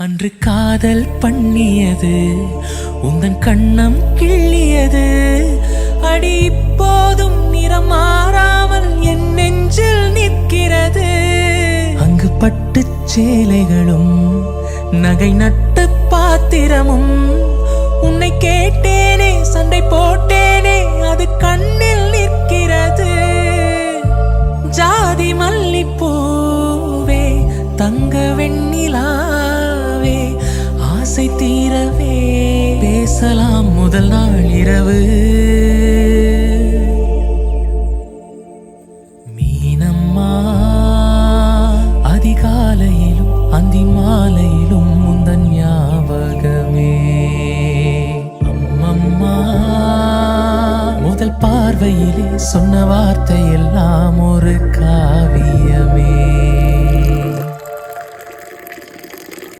அன்று காதல் பண்ணியது உந்தன் கண்ணம் கிள்ளியது அடி இப்போதும் நிறம் மாறாமல் என் நெஞ்சில் நிற்கிறது. அங்கு பட்டு சேலைகளும் நகை நட்டு பாத்திரமும் உன்னை கேட்டேனே சண்டை போட்டேனே அது கண்ணில் நிற்கிறது. ஜாதி மல்லிப்பூவே தங்க வெண்ணிலாவே ஆசை தீரவே பேசலாம் முதல் நாள் இரவு. மீனம்மா அதிகாலையிலும் அந்தி மாலையிலும் முந்தன் ஞாபகமே. அம்மம்மா முதல் பார்வையிலே சொன்ன வார்த்தை